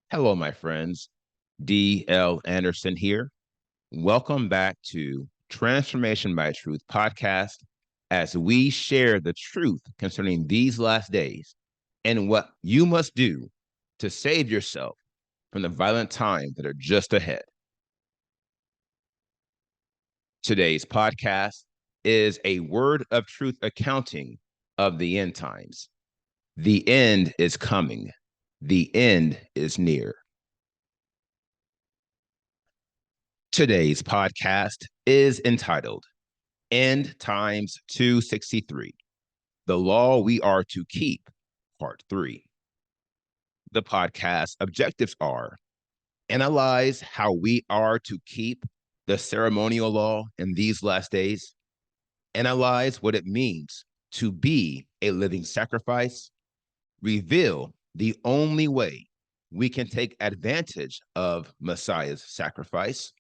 Hello, my friends. D.L. Anderson here. Welcome back to Transformation by Truth podcast as we share the truth concerning these last days and what you must do to save yourself from the violent times that are just ahead. Today's podcast is a word of truth accounting of the end times. The end is coming. The end is near. Today's podcast is entitled End Times 263, The Law We Are to Keep, Part 3. The podcast objectives are analyze how we are to keep the ceremonial law in these last days, analyze what it means to be a living sacrifice, reveal the only way we can take advantage of Messiah's sacrifice,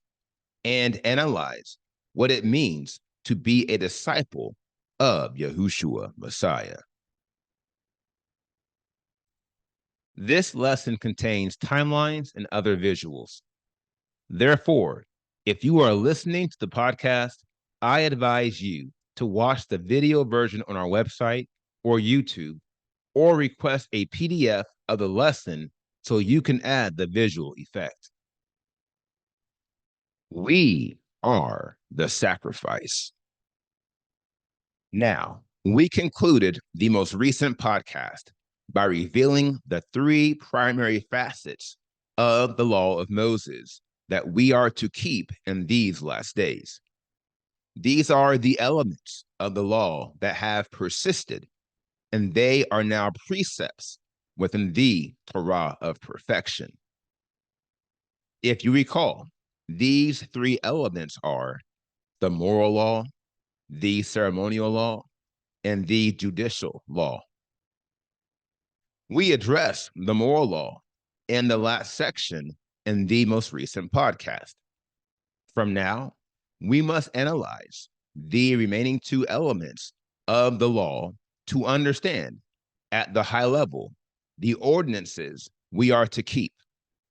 and analyze what it means to be a disciple of Yahushua Messiah. This lesson contains timelines and other visuals. Therefore, if you are listening to the podcast, I advise you to watch the video version on our website or YouTube, or request a PDF of the lesson so you can add the visual effect. We are the sacrifice. Now, we concluded the most recent podcast by revealing the three primary facets of the law of Moses that we are to keep in these last days. These are the elements of the law that have persisted, and they are now precepts within the Torah of perfection. If you recall, these three elements are the moral law, the ceremonial law, and the judicial law. We address the moral law in the last section in the most recent podcast. From now, we must analyze the remaining two elements of the law to understand, at the high level, the ordinances we are to keep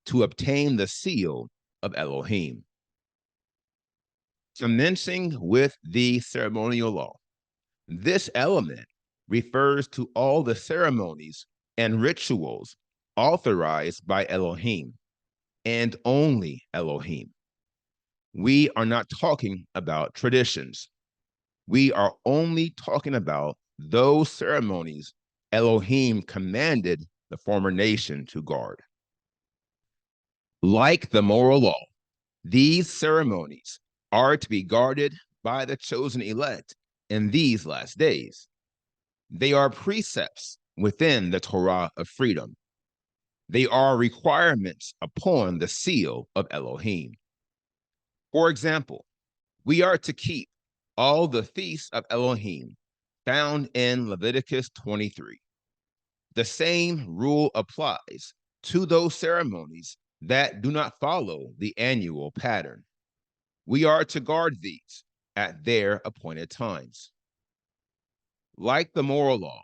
to obtain the seal of Elohim. Commencing with the ceremonial law, this element refers to all the ceremonies and rituals authorized by Elohim and only Elohim. We are not talking about traditions. We are only talking about those ceremonies Elohim commanded the former nation to guard. Like the moral law, these ceremonies are to be guarded by the chosen elect in these last days. They are precepts within the Torah of freedom. They are requirements upon the seal of Elohim. For example, we are to keep all the feasts of Elohim found in Leviticus 23. The same rule applies to those ceremonies that do not follow the annual pattern. We are to guard these at their appointed times. Like the moral law,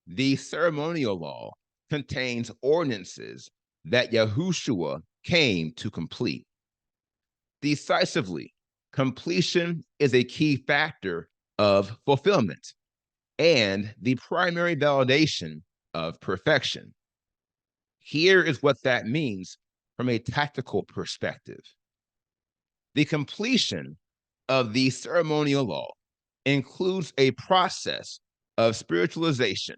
the ceremonial law contains ordinances that Yahushua came to complete. Decisively, completion is a key factor of fulfillment and the primary validation of perfection. Here is what that means from a tactical perspective. The completion of the ceremonial law includes a process of spiritualization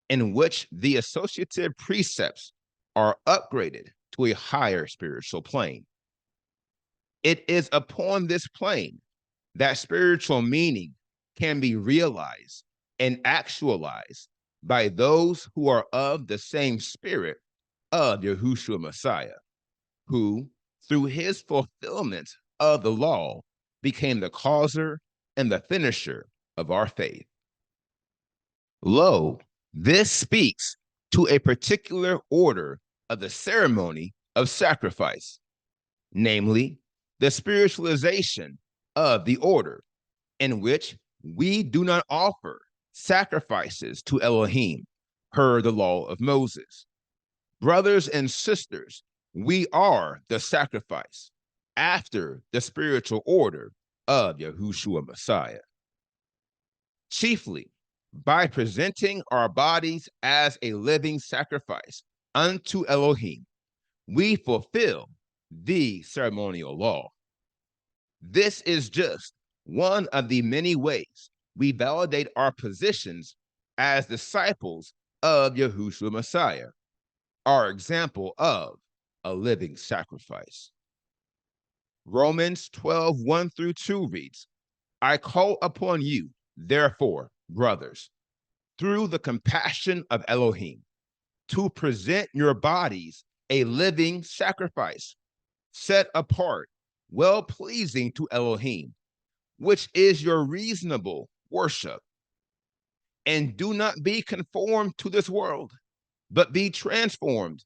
in which the associative precepts are upgraded to a higher spiritual plane. It is upon this plane that spiritual meaning can be realized and actualized by those who are of the same spirit of Yahushua Messiah, who, through his fulfillment of the law, became the causer and the finisher of our faith. Lo, this speaks to a particular order of the ceremony of sacrifice, namely the spiritualization of the order in which we do not offer sacrifices to Elohim per the law of Moses. Brothers and sisters, We are the sacrifice after the spiritual order of Yahushua Messiah. Chiefly by presenting our bodies as a living sacrifice unto Elohim, we fulfill the ceremonial law. This is just one of the many ways we validate our positions as disciples of Yahushua Messiah, our example of a living sacrifice. Romans 12, 1 through 2 reads, I call upon you, therefore, brothers, through the compassion of Elohim, to present your bodies a living sacrifice, set apart, well-pleasing to Elohim, which is your reasonable worship. And do not be conformed to this world, but be transformed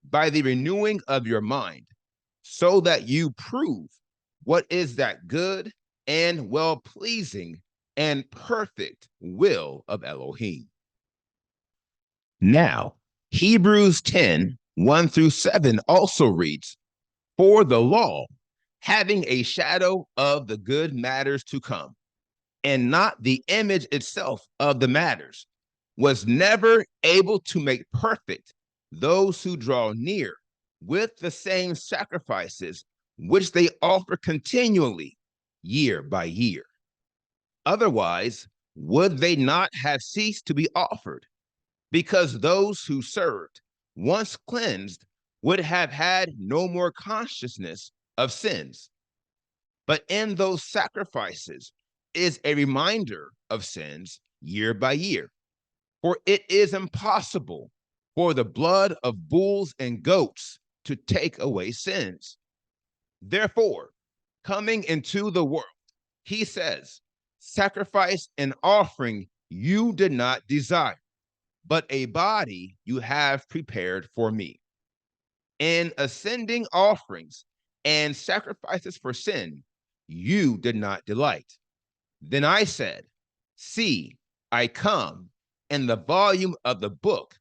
by the renewing of your mind, so that you prove what is that good and well-pleasing and perfect will of Elohim. Now, Hebrews 10, 1 through 7 also reads, for the law, having a shadow of the good matters to come, and not the image itself of the matters, was never able to make perfect those who draw near with the same sacrifices which they offer continually year by year. Otherwise, would they not have ceased to be offered? Because those who served, once cleansed, would have had no more consciousness of sins. But in those sacrifices is a reminder of sins year by year. For it is impossible for the blood of bulls and goats to take away sins. Therefore, coming into the world, he says, sacrifice and offering you did not desire, but a body you have prepared for me. In ascending offerings and sacrifices for sin, you did not delight. Then I said, see, I come. In the volume of the book,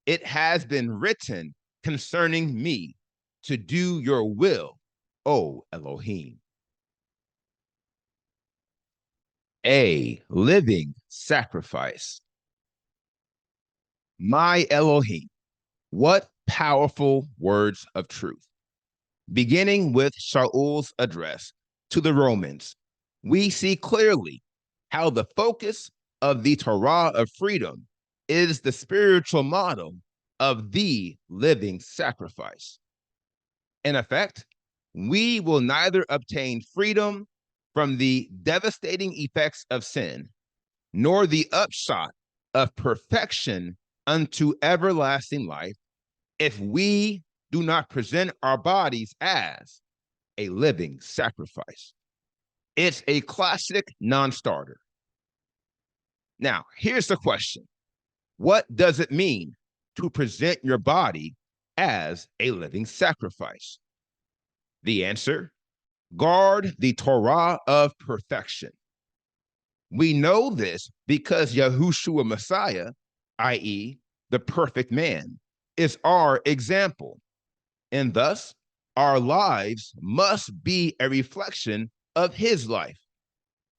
it has been written concerning me to do your will, O Elohim. A living sacrifice. My Elohim, what powerful words of truth. Beginning with Shaul's address to the Romans, we see clearly how the focus of the Torah of freedom is the spiritual model of the living sacrifice. In effect, we will neither obtain freedom from the devastating effects of sin, nor the upshot of perfection unto everlasting life if we do not present our bodies as a living sacrifice. It's a classic non-starter. Now, here's the question. What does it mean to present your body as a living sacrifice? The answer, guard the Torah of perfection. We know this because Yahushua Messiah, i.e., the perfect man, is our example. And thus, our lives must be a reflection of his life.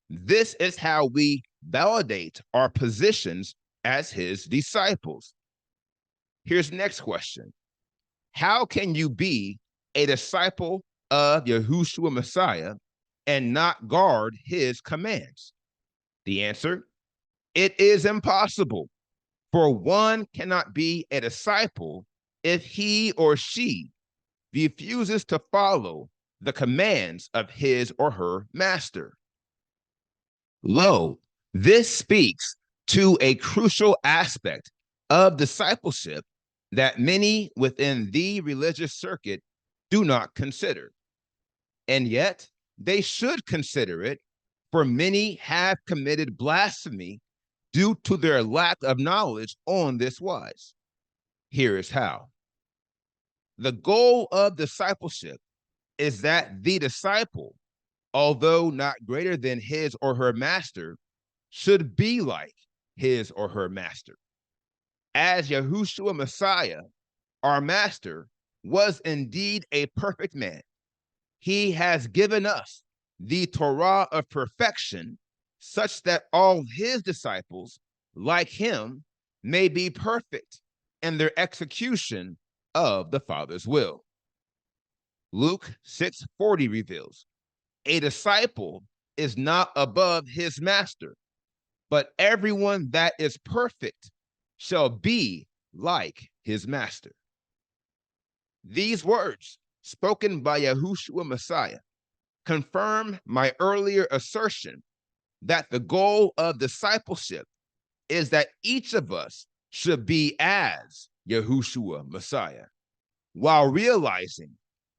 This is how we validate our positions as his disciples. Here's the next question. How can you be a disciple of Yahushua Messiah and not guard his commands? The answer, it is impossible, for one cannot be a disciple if he or she refuses to follow the commands of his or her master. Lo, this speaks to a crucial aspect of discipleship that many within the religious circuit do not consider. And yet, they should consider it, for many have committed blasphemy due to their lack of knowledge on this wise. Here is how. The goal of discipleship is that the disciple, although not greater than his or her master, should be like his or her master. As Yahushua Messiah, our master, was indeed a perfect man. He has given us the Torah of perfection, such that all his disciples, like him, may be perfect in their execution of the Father's will. Luke 6:40 reveals, a disciple is not above his master, but everyone that is perfect shall be like his master. These words, spoken by Yahushua Messiah, confirm my earlier assertion that the goal of discipleship is that each of us should be as Yahushua Messiah, while realizing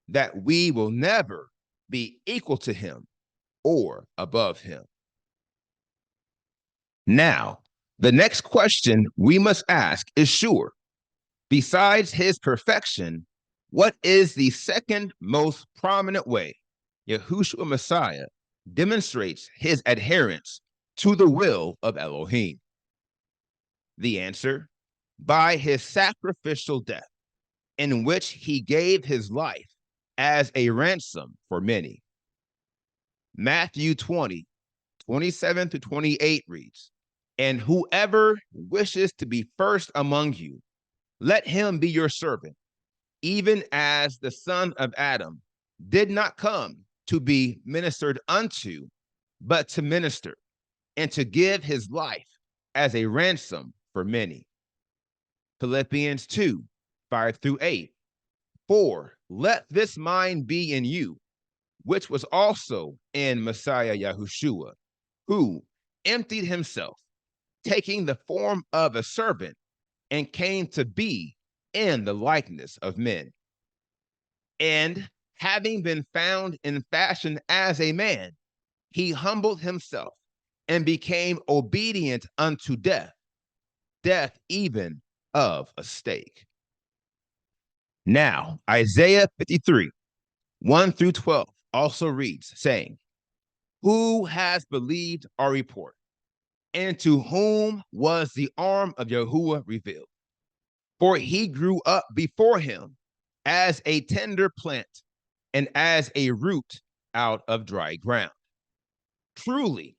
that we will never be equal to him or above him. Now, the next question we must ask is sure. Besides his perfection, what is the second most prominent way Yahushua Messiah demonstrates his adherence to the will of Elohim? The answer, by his sacrificial death, in which he gave his life as a ransom for many. Matthew 20:27-28 reads, and whoever wishes to be first among you, let him be your servant, even as the Son of Adam did not come to be ministered unto, but to minister, and to give his life as a ransom for many. Philippians 2:5-8. For let this mind be in you, which was also in Messiah Yahushua, who emptied himself, taking the form of a servant, and came to be in the likeness of men. And having been found in fashion as a man, he humbled himself and became obedient unto death, death even of a stake. Now, Isaiah 53:1-12 also reads, saying, who has believed our report? And to whom was the arm of Yahuwah revealed? For he grew up before him as a tender plant and as a root out of dry ground. Truly,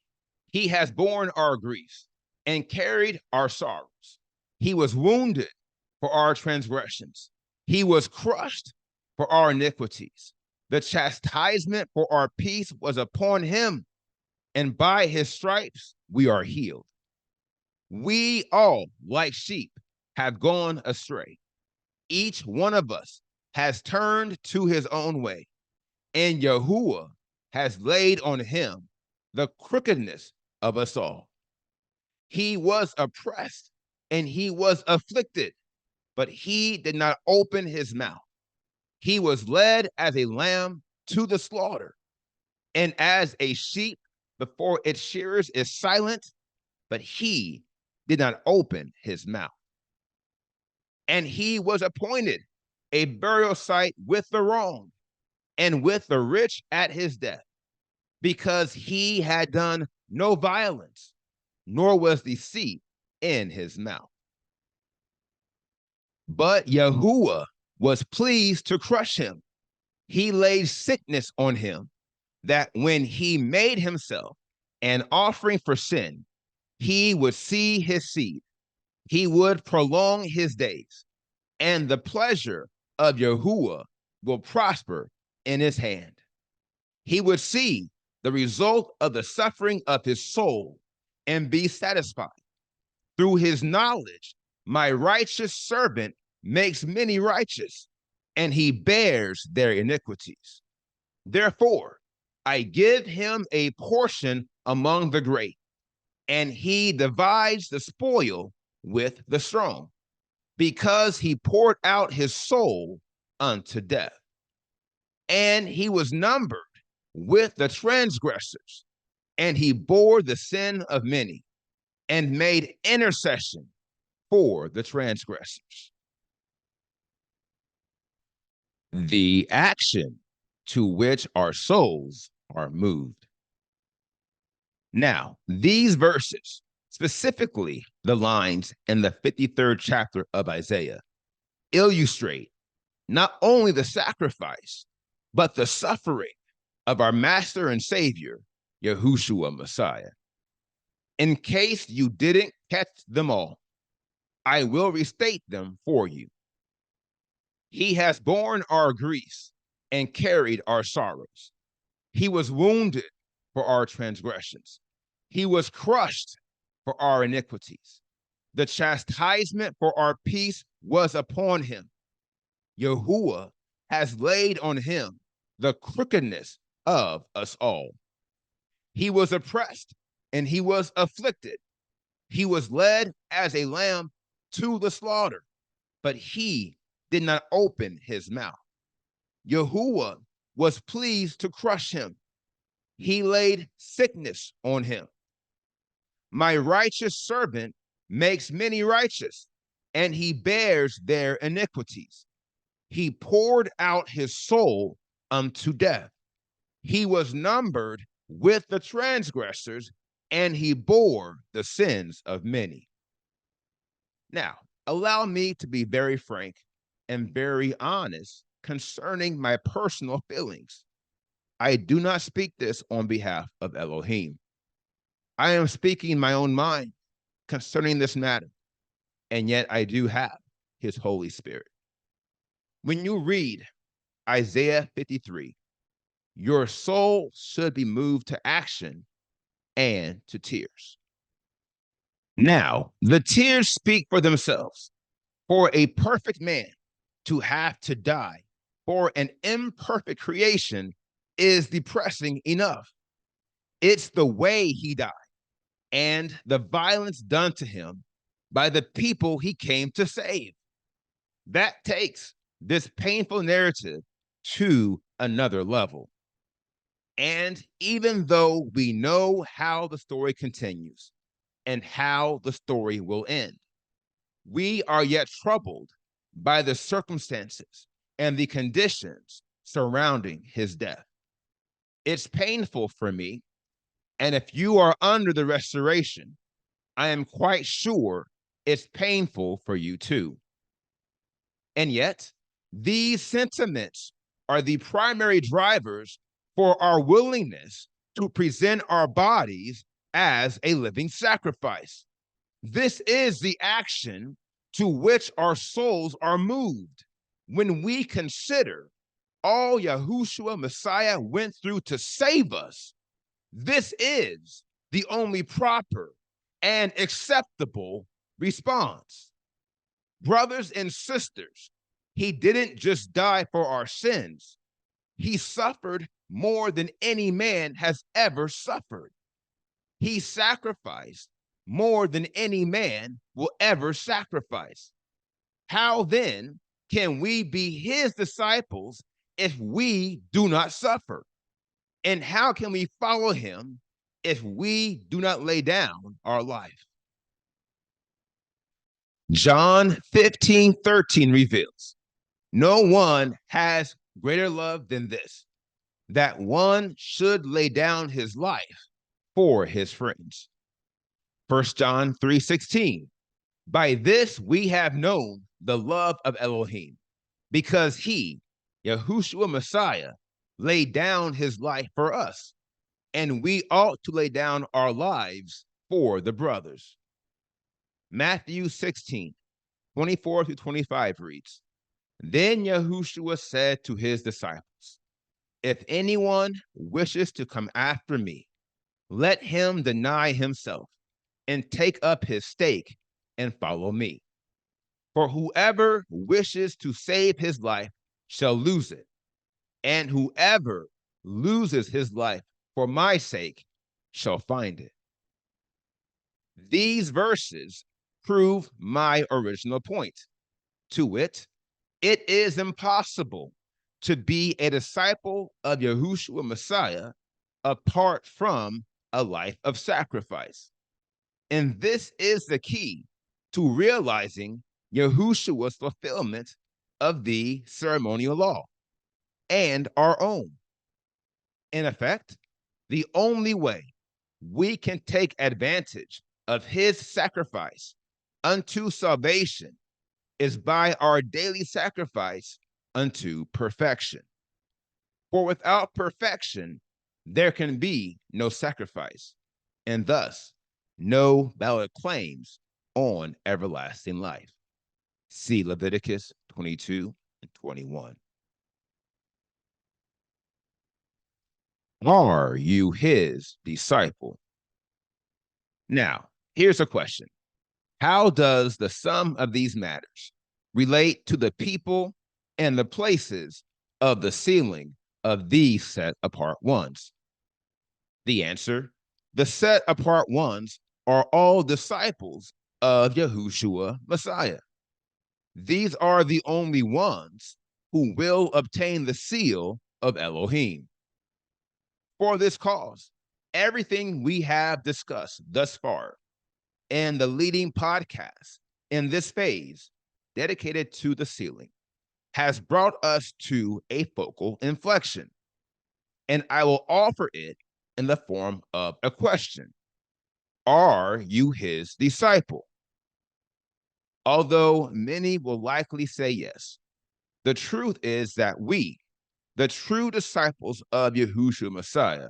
he has borne our griefs and carried our sorrows. He was wounded for our transgressions. He was crushed for our iniquities. The chastisement for our peace was upon him, and by his stripes we are healed. We all, like sheep, have gone astray. Each one of us has turned to his own way, and Yahuwah has laid on him the crookedness of us all. He was oppressed and he was afflicted, but he did not open his mouth. He was led as a lamb to the slaughter, and as a sheep before its shearers is silent, but he did not open his mouth. And he was appointed a burial site with the wrong and with the rich at his death, because he had done no violence, nor was deceit in his mouth. But Yahuwah was pleased to crush him. He laid sickness on him, that when he made himself an offering for sin, he would see his seed. He would prolong his days, and the pleasure of Yahuwah will prosper in his hand. He would see the result of the suffering of his soul and be satisfied. Through his knowledge, my righteous servant makes many righteous, and he bears their iniquities. Therefore, I give him a portion among the great, and he divides the spoil with the strong, because he poured out his soul unto death. And he was numbered with the transgressors, and he bore the sin of many, and made intercession for the transgressors. The action to which our souls are moved. Now, these verses, specifically the lines in the 53rd chapter of Isaiah, illustrate not only the sacrifice, but the suffering of our Master and Savior, Yahushua Messiah. In case you didn't catch them all, I will restate them for you. He has borne our griefs and carried our sorrows. He was wounded for our transgressions. He was crushed for our iniquities. The chastisement for our peace was upon him. Yahuwah has laid on him the crookedness of us all. He was oppressed and he was afflicted. He was led as a lamb to the slaughter, but he did not open his mouth. Yahuwah was pleased to crush him. He laid sickness on him. My righteous servant makes many righteous, and he bears their iniquities. He poured out his soul unto death. He was numbered with the transgressors, and he bore the sins of many. Now, allow me to be very frank and very honest concerning my personal feelings. I do not speak this on behalf of Elohim. I am speaking my own mind concerning this matter, and yet I do have his Holy Spirit. When you read Isaiah 53, your soul should be moved to action and to tears. Now, the tears speak for themselves. For a perfect man to have to die for an imperfect creation is depressing enough. It's the way he died and the violence done to him by the people he came to save. That takes this painful narrative to another level. And even though we know how the story continues and how the story will end, we are yet troubled by the circumstances and the conditions surrounding his death. It's painful for me, and if you are under the restoration, I am quite sure it's painful for you too. And yet, these sentiments are the primary drivers for our willingness to present our bodies as a living sacrifice. This is the action to which our souls are moved when we consider all Yahushua Messiah went through to save us. This is the only proper and acceptable response. Brothers and sisters, he didn't just die for our sins. He suffered more than any man has ever suffered. He sacrificed more than any man will ever sacrifice. How then can we be his disciples if we do not suffer? And how can we follow him if we do not lay down our life? John 15:13 reveals, no one has greater love than this, that one should lay down his life for his friends. 1 John 3:16, by this we have known the love of Elohim, because he, Yahushua Messiah, laid down his life for us, and we ought to lay down our lives for the brothers. Matthew 16:24-25 reads, then Yahushua said to his disciples, if anyone wishes to come after me, let him deny himself and take up his stake and follow me. For whoever wishes to save his life shall lose it, and whoever loses his life for my sake shall find it. These verses prove my original point. To wit, it is impossible to be a disciple of Yahushua Messiah apart from a life of sacrifice. And this is the key to realizing Yahushua's fulfillment of the ceremonial law and our own. In effect, the only way we can take advantage of his sacrifice unto salvation is by our daily sacrifice unto perfection. For without perfection, there can be no sacrifice, and thus no valid claims on everlasting life. See Leviticus 22 and 21. Are you his disciple? Now, here's a question. How does the sum of these matters relate to the people and the places of the sealing of these set apart ones? The answer, the set apart ones are all disciples of Yahushua Messiah. These are the only ones who will obtain the seal of Elohim. For this cause, everything we have discussed thus far and the leading podcast in this phase dedicated to the sealing has brought us to a focal inflection. And I will offer it in the form of a question. Are you his disciple? Although many will likely say yes, the truth is that we, the true disciples of Yahushua Messiah,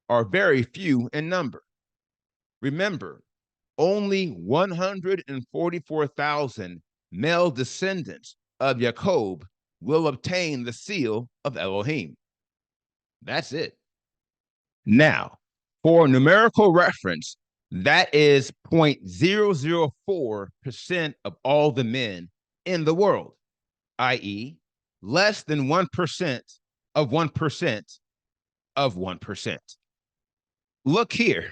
are very few in number. Remember, only 144,000 male descendants of Jacob will obtain the seal of Elohim. That's it. Now, for numerical reference, that is 0.004% of all the men in the world, i.e., less than 1% of 1% of 1%. Look here,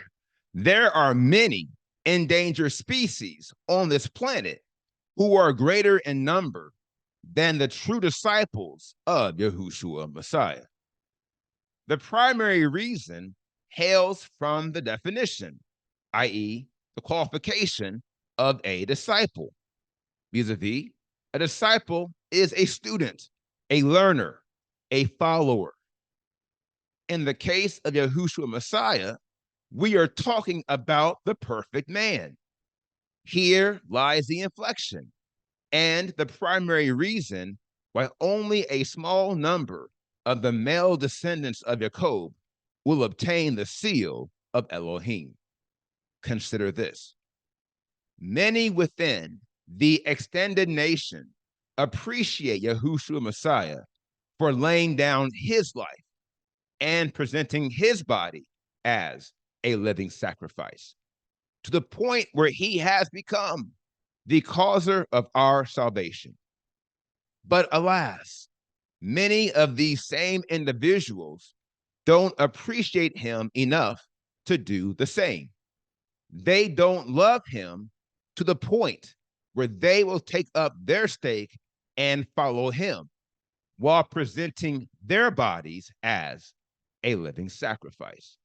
there are many endangered species on this planet who are greater in number than the true disciples of Yahushua Messiah. The primary reason hails from the definition, i.e., the qualification of a disciple. Vis-a-vis, a disciple is a student, a learner, a follower. In the case of Yahushua Messiah, we are talking about the perfect man. Here lies the inflection and the primary reason why only a small number of the male descendants of Jacob will obtain the seal of Elohim. Consider this. Many within the extended nation appreciate Yahushua Messiah for laying down his life and presenting his body as a living sacrifice, to the point where he has become the causer of our salvation. But alas, many of these same individuals don't appreciate him enough to do the same. They don't love him to the point where they will take up their stake and follow him while presenting their bodies as a living sacrifice.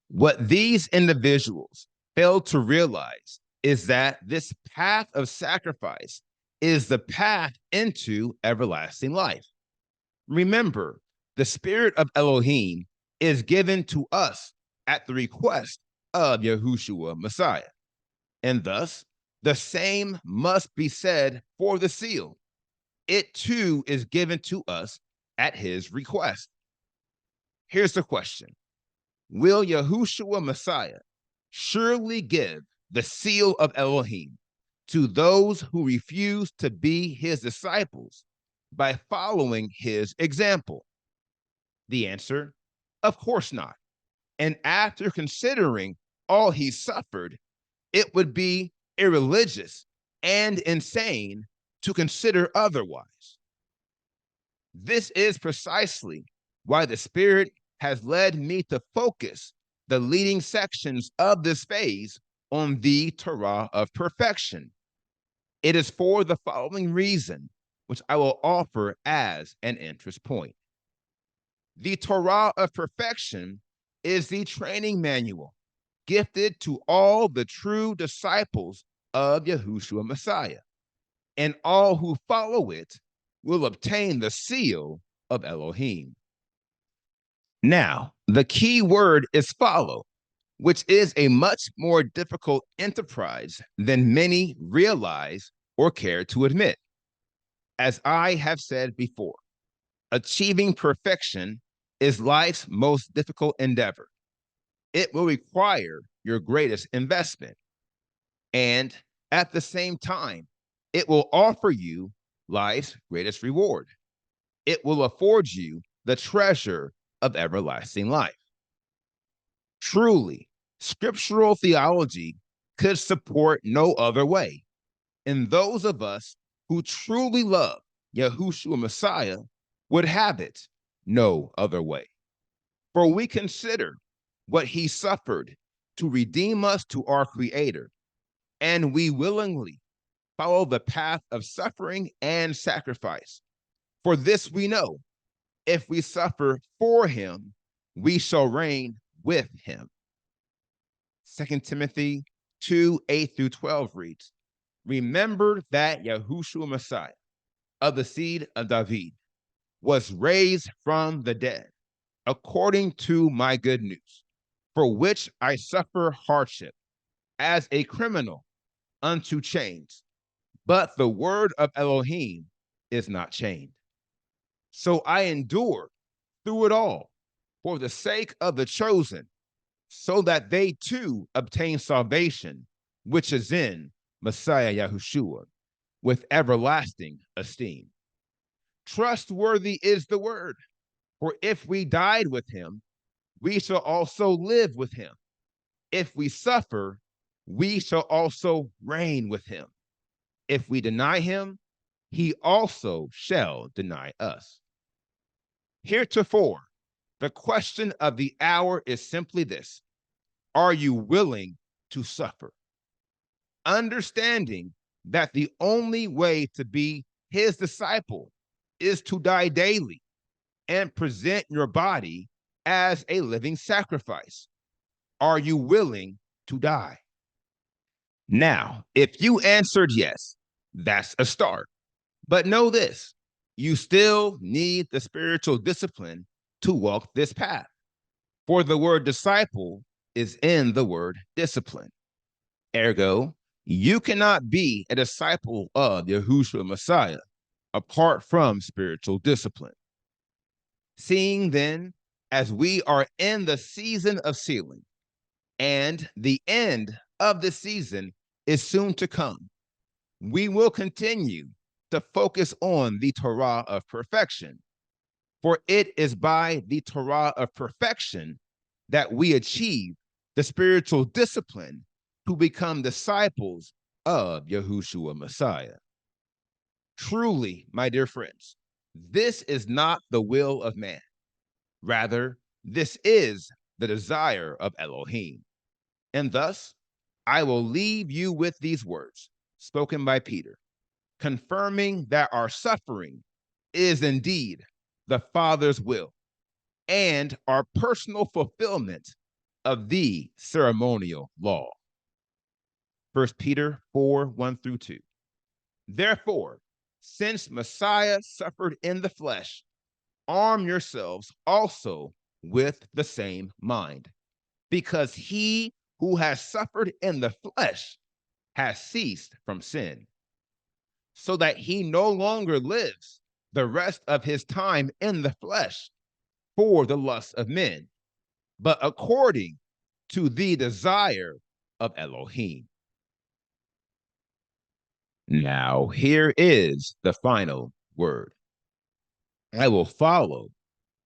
What these individuals fail to realize is that this path of sacrifice is the path into everlasting life. Remember, the spirit of Elohim is given to us at the request of Yahushua Messiah. And thus, the same must be said for the seal. It too is given to us at his request. Here's the question. Will Yahushua Messiah surely give the seal of Elohim to those who refuse to be his disciples by following his example? The answer, of course not. And after considering all he suffered, it would be irreligious and insane to consider otherwise. This is precisely why the Spirit has led me to focus the leading sections of this phase on the Torah of perfection. It is for the following reason, which I will offer as an interest point. The Torah of perfection is the training manual gifted to all the true disciples of Yahushua Messiah, and all who follow it will obtain the seal of Elohim. Now, the key word is follow, which is a much more difficult enterprise than many realize or care to admit. As I have said before, achieving perfection is life's most difficult endeavor. It will require your greatest investment. And at the same time, it will offer you life's greatest reward. It will afford you the treasure of everlasting life. Truly, scriptural theology could support no other way. And those of us who truly love Yahushua Messiah would have it no other way. For we consider what he suffered to redeem us to our Creator, and we willingly follow the path of suffering and sacrifice. For this we know, if we suffer for him, we shall reign with him. 2 Timothy 2:8-12 reads, remember that Yahushua Messiah, of the seed of David, was raised from the dead, according to my good news, for which I suffer hardship as a criminal unto chains. But the word of Elohim is not chained. So I endure through it all for the sake of the chosen, so that they too obtain salvation, which is in Messiah Yahushua, with everlasting esteem. Trustworthy is the word, for if we died with him, we shall also live with him. If we suffer, we shall also reign with him. If we deny him, he also shall deny us. Heretofore, the question of the hour is simply this: are you willing to suffer? Understanding that the only way to be his disciple is to die daily and present your body as a living sacrifice. Are you willing to die? Now, if you answered yes, that's a start. But know this, you still need the spiritual discipline to walk this path. For the word disciple is in the word discipline. Ergo, you cannot be a disciple of Yahushua Messiah apart from spiritual discipline. Seeing then, as we are in the season of sealing, and the end of the season is soon to come, we will continue to focus on the Torah of perfection. For it is by the Torah of perfection that we achieve the spiritual discipline to become disciples of Yahushua Messiah. Truly, my dear friends, this is not the will of man. Rather, this is the desire of Elohim. And thus, I will leave you with these words spoken by Peter, confirming that our suffering is indeed the Father's will and our personal fulfillment of the ceremonial law. 1 Peter 4:1-2. Therefore, since Messiah suffered in the flesh, arm yourselves also with the same mind, because he who has suffered in the flesh has ceased from sin, so that he no longer lives the rest of his time in the flesh for the lust of men, but according to the desire of Elohim. Now, here is the final word. I will follow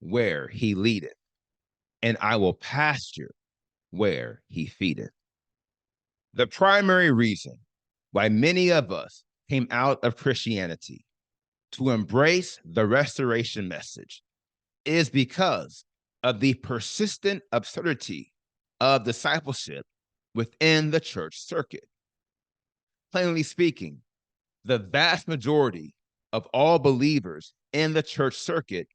where he leadeth, and I will pasture where he feedeth. The primary reason why many of us came out of Christianity to embrace the restoration message is because of the persistent absurdity of discipleship within the church circuit. Plainly speaking, the vast majority of all believers in the church circuit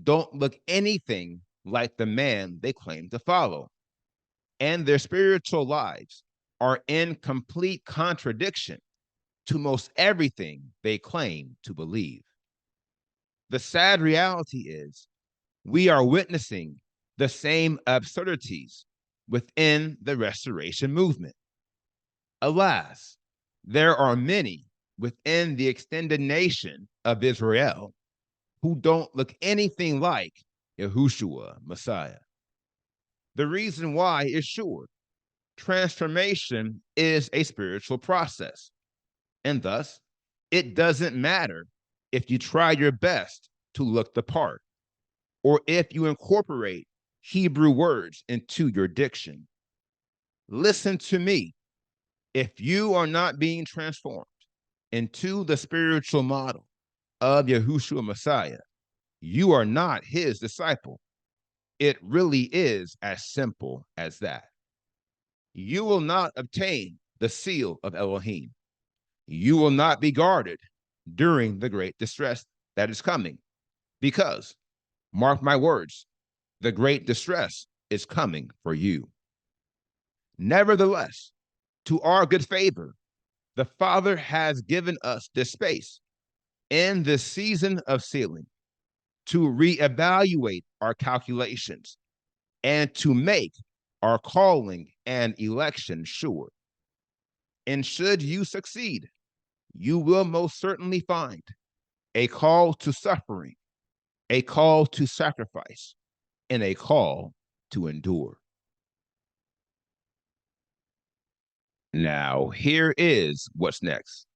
don't look anything like the man they claim to follow, and their spiritual lives are in complete contradiction to most everything they claim to believe. The sad reality is we are witnessing the same absurdities within the restoration movement. Alas, there are many within the extended nation of Israel who don't look anything like Yahushua, Messiah. The reason why is sure. Transformation is a spiritual process, and thus it doesn't matter if you try your best to look the part or if you incorporate Hebrew words into your diction. Listen to me. If you are not being transformed into the spiritual model of Yahushua Messiah, you are not his disciple. It really is as simple as that. You will not obtain the seal of Elohim. You will not be guarded during the great distress that is coming, because, mark my words, the great distress is coming for you. Nevertheless, to our good favor, the Father has given us this space in this season of sealing to reevaluate our calculations and to make our calling and election sure. And should you succeed, you will most certainly find a call to suffering, a call to sacrifice, and a call to endure. Now, here is what's next.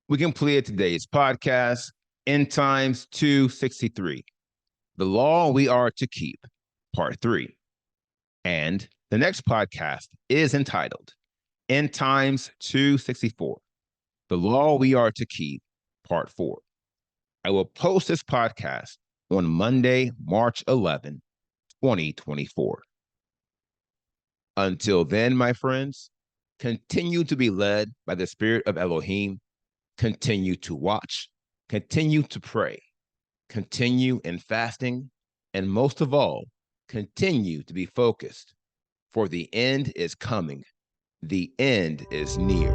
We completed today's podcast, End Times 263, The Law We Are to Keep, Part 3. And the next podcast is entitled End Times 264, The Law We Are to Keep, Part 4. I will post this podcast on Monday, March 11, 2024. Until then, my friends, continue to be led by the Spirit of Elohim. Continue to watch, continue to pray, continue in fasting, and most of all, continue to be focused, for the end is coming. The end is near.